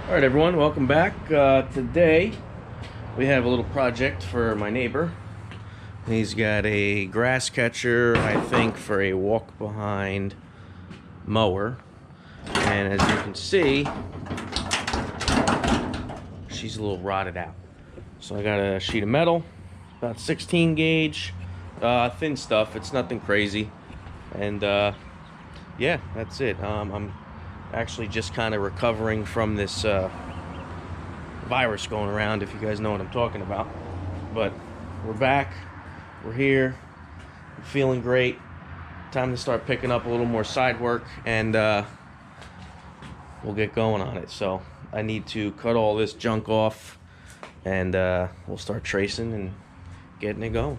Alright everyone, welcome back. Today we have a little project for my neighbor. He's got a grass catcher, I think, for a walk behind mower. And as you can see, she's a little rotted out. So I got a sheet of metal, about 16 gauge, thin stuff. It's nothing crazy. And yeah, that's it. I'm actually just kind of recovering from this virus going around, if you guys know what I'm talking about. But we're back, we're here, I'm feeling great. Time to start picking up a little more side work, and we'll get going on it. So I need to cut all this junk off, and we'll start tracing and getting it going.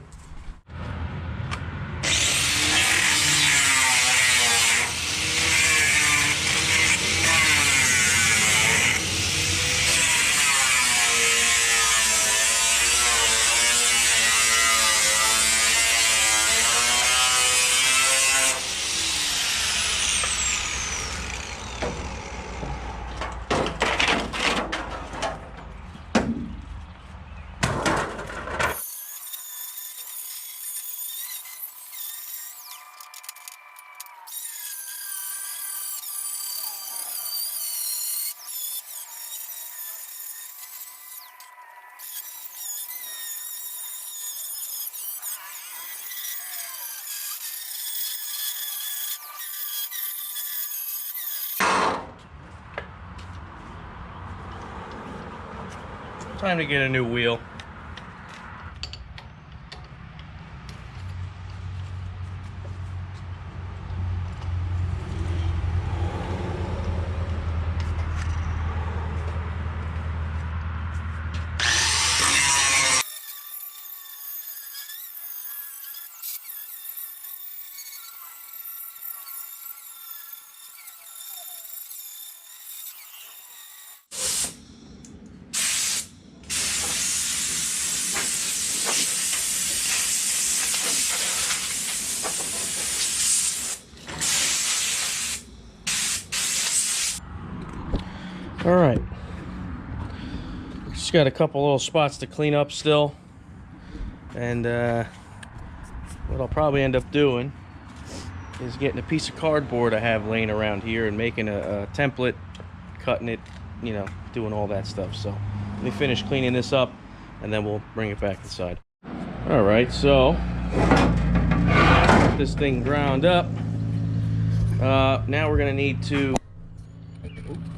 Time to get a new wheel. All right, just got a couple little spots to clean up still, and what I'll probably end up doing is getting a piece of cardboard I have laying around here and making a template, cutting it, you know, doing all that stuff. So let me finish cleaning this up, and then we'll bring it back inside. All right, so this thing ground up. Now we're gonna need to,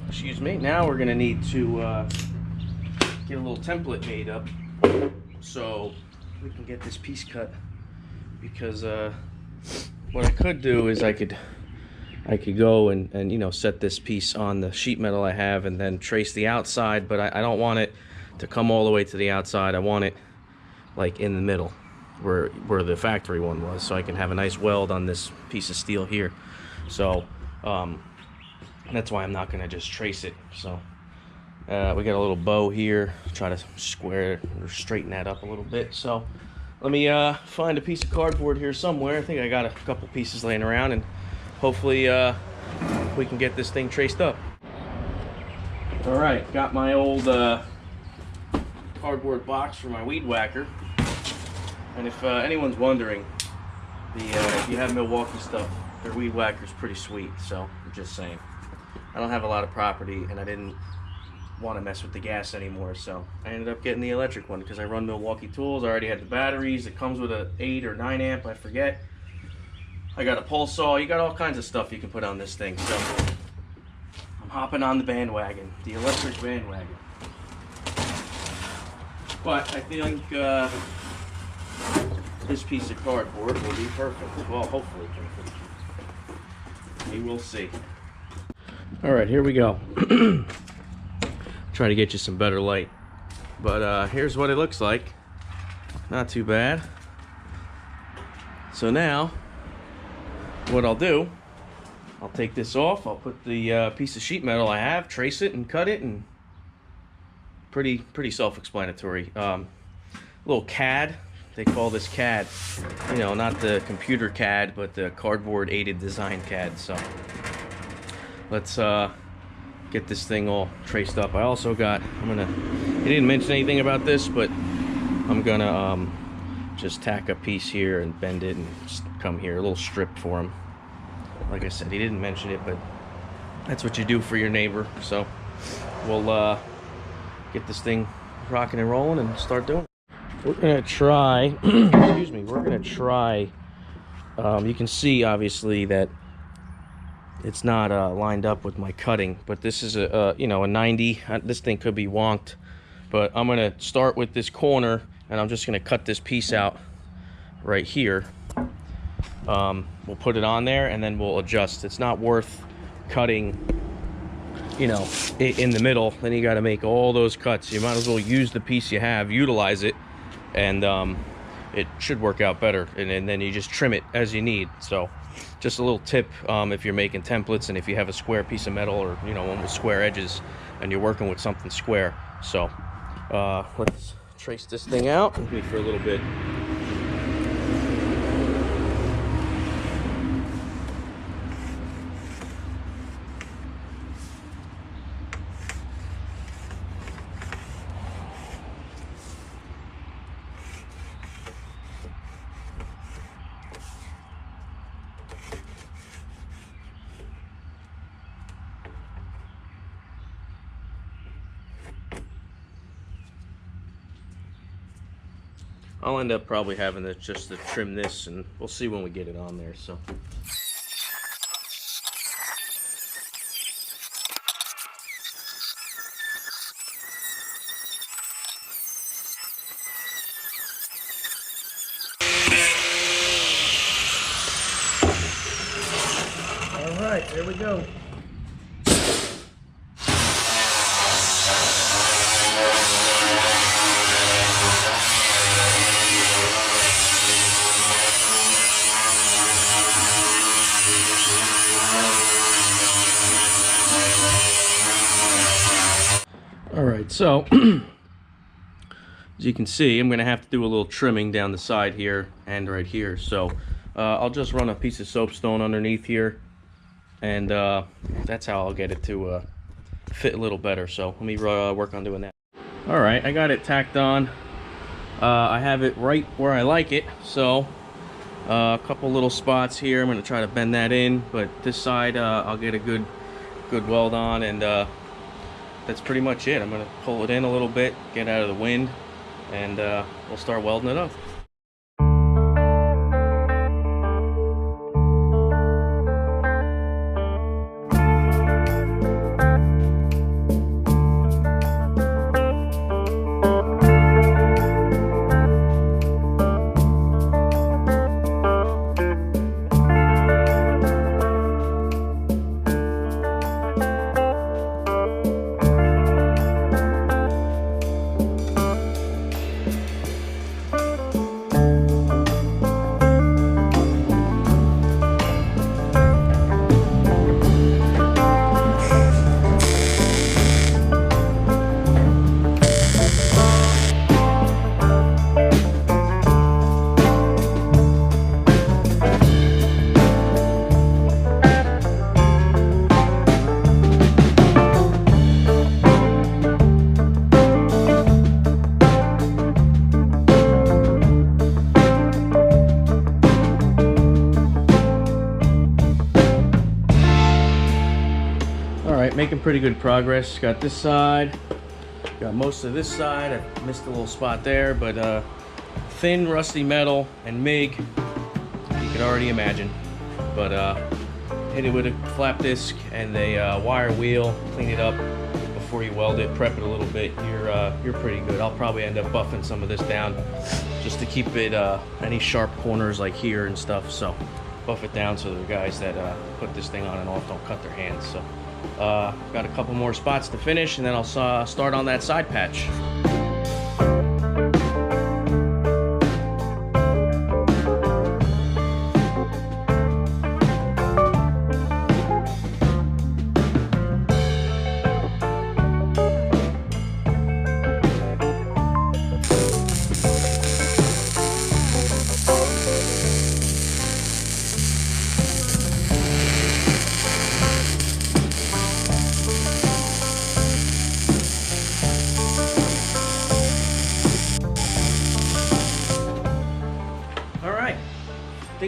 excuse me, now we're gonna need to get a little template made up so we can get this piece cut, because what I could do is I could go and you know, set this piece on the sheet metal I have and then trace the outside, but I don't want it to come all the way to the outside. I want it like in the middle where the factory one was, so I can have a nice weld on this piece of steel here. So that's why I'm not gonna just trace it. So we got a little bow here, try to square or straighten that up a little bit. So let me find a piece of cardboard here somewhere. I think I got a couple pieces laying around, and hopefully we can get this thing traced up. All right, got my old cardboard box for my weed whacker. And if anyone's wondering, if you have Milwaukee stuff, their weed whacker's pretty sweet. So I'm just saying. I don't have a lot of property, and I didn't want to mess with the gas anymore, so I ended up getting the electric one because I run Milwaukee tools. I already had the batteries. It comes with a 8 or 9 amp, I forget. I got a pulse saw. You got all kinds of stuff you can put on this thing. So I'm hopping on the bandwagon, the electric bandwagon. But I think this piece of cardboard will be perfect. Well, hopefully perfect. We will see. All right, here we go. Try to get you some better light, but here's what it looks like. Not too bad. So now what I'll do, I'll take this off, I'll put the piece of sheet metal I have, trace it and cut it, and pretty self-explanatory. Little CAD, they call this CAD, you know, not the computer CAD, but the cardboard aided design CAD. So let's get this thing all traced up. I also got, he didn't mention anything about this, but I'm gonna just tack a piece here and bend it and just come here, a little strip for him. Like I said, he didn't mention it, but that's what you do for your neighbor. So we'll get this thing rocking and rolling and start doing it. We're gonna try, excuse me, we're gonna try, you can see obviously that it's not lined up with my cutting, but this is a you know, a 90. This thing could be wonked, but I'm gonna start with this corner and I'm just gonna cut this piece out right here. We'll put it on there and then we'll adjust. It's not worth cutting, you know, in the middle. Then you got to make all those cuts. You might as well use the piece you have, utilize it, and it should work out better. And then you just trim it as you need. So just a little tip, if you're making templates and if you have a square piece of metal, or you know, one with square edges, and you're working with something square. So let's trace this thing out with me for a little bit. I'll end up probably having to just to trim this, and we'll see when we get it on there. So all right, there we go. All right, so as you can see, I'm going to have to do a little trimming down the side here and right here. So I'll just run a piece of soapstone underneath here, and that's how I'll get it to fit a little better. So let me work on doing that. All right, I got it tacked on. I have it right where I like it. So a couple little spots here. I'm going to try to bend that in, but this side I'll get a good weld on, and that's pretty much it. I'm going to pull it in a little bit, get out of the wind, and we'll start welding it up. Making pretty good progress. Got this side, got most of this side. I missed a little spot there, but thin rusty metal and MIG, you can already imagine. But hit it with a flap disc and a wire wheel, clean it up before you weld it, prep it a little bit. You're pretty good. I'll probably end up buffing some of this down just to keep it any sharp corners like here and stuff. So buff it down so the guys that put this thing on and off don't cut their hands. So got a couple more spots to finish, and then I'll start on that side patch.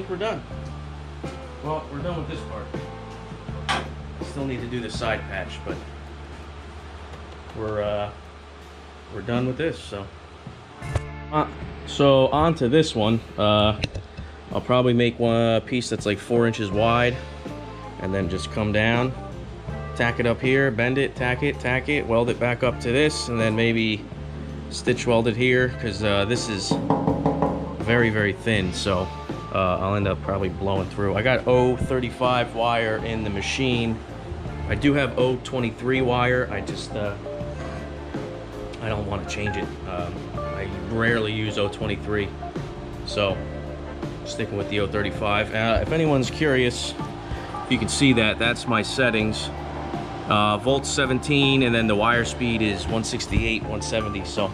think we're done. Well, we're done with this part. Still need to do the side patch, but we're done with this. So on to this one. I'll probably make one piece that's like 4 inches wide, and then just come down, tack it up here, bend it, tack it, weld it back up to this, and then maybe stitch weld it here, because this is very, very thin, so I'll end up probably blowing through. I got 035 wire in the machine. I do have 023 wire. I just I don't want to change it. I rarely use 023, so sticking with the 035. If anyone's curious, you can see that that's my settings. Volts 17, and then the wire speed is 168, 170. So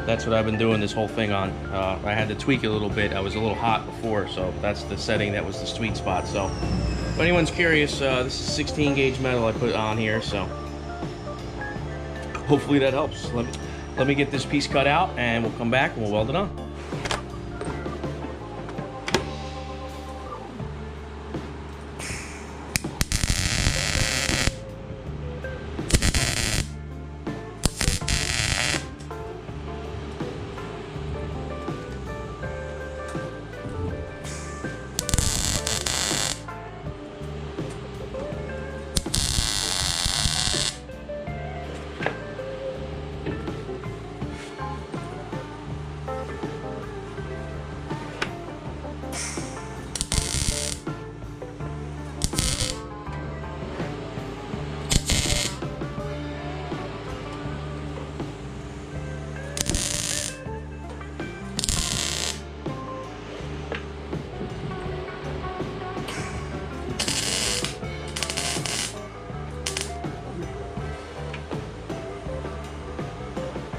that's what I've been doing this whole thing on. I had to tweak it a little bit. I was a little hot before, so that's the setting that was the sweet spot. So if anyone's curious, this is 16 gauge metal I put on here, so hopefully that helps. Let me get this piece cut out, and we'll come back and we'll weld it on.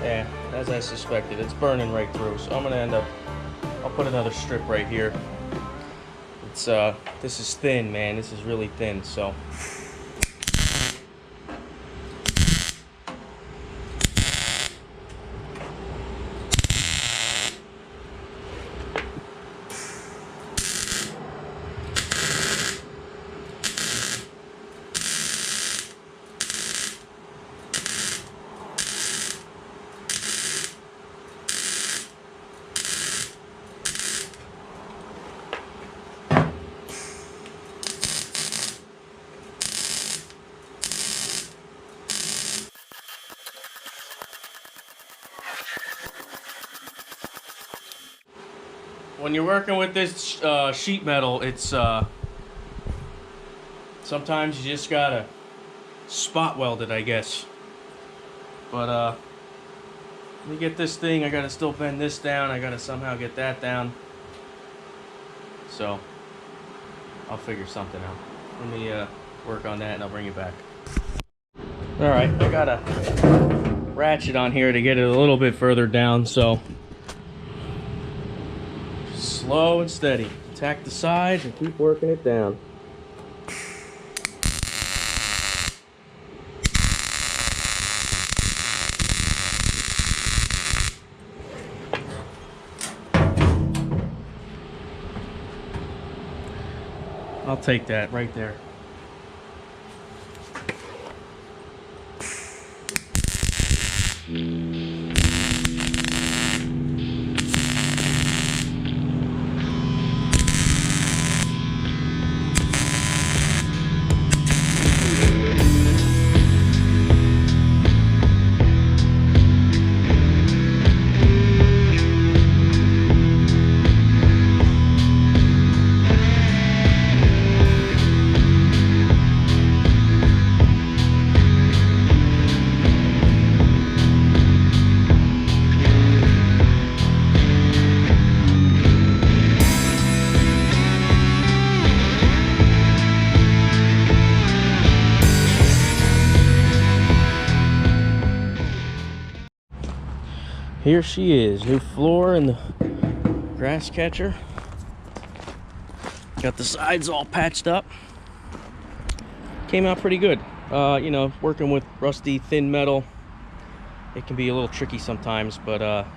Yeah, as I suspected, it's burning right through, so I'm gonna end up, I'll put another strip right here. It's this is thin, man. This is really thin, so when you're working with this sheet metal, it's sometimes you just gotta spot weld it, I guess. But let me get this thing. I gotta still bend this down. I gotta somehow get that down. So I'll figure something out. Let me work on that, and I'll bring you back. All right, I got a ratchet on here to get it a little bit further down. So slow and steady. Tack the sides and keep working it down. I'll take that right there. Here she is, new floor and the grass catcher. Got the sides all patched up. Came out pretty good. You know, working with rusty, thin metal, it can be a little tricky sometimes, but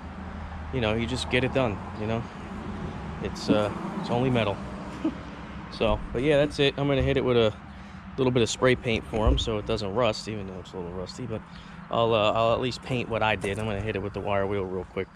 you know, you just get it done. You know, it's only metal. So, but yeah, that's it. I'm gonna hit it with a little bit of spray paint for him so it doesn't rust, even though it's a little rusty. But I'll at least paint what I did. I'm gonna hit it with the wire wheel real quick.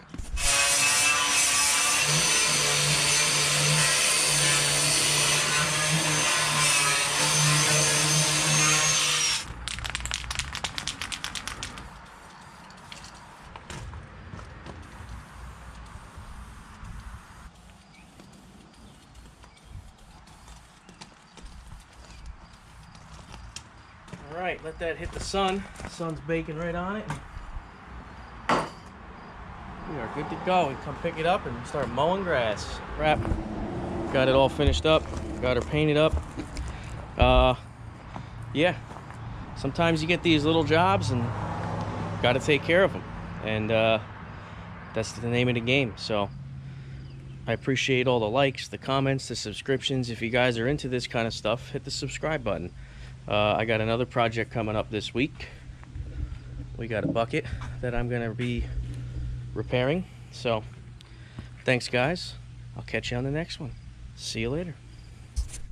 All right, let that hit the sun. The sun's baking right on it. We are good to go. We come pick it up and start mowing grass. Wrap. Got it all finished up. Got her painted up. Yeah. Sometimes you get these little jobs and got to take care of them. And that's the name of the game. So I appreciate all the likes, the comments, the subscriptions. If you guys are into this kind of stuff, hit the subscribe button. I got another project coming up this week. We got a bucket that I'm going to be repairing. So thanks, guys. I'll catch you on the next one. See you later.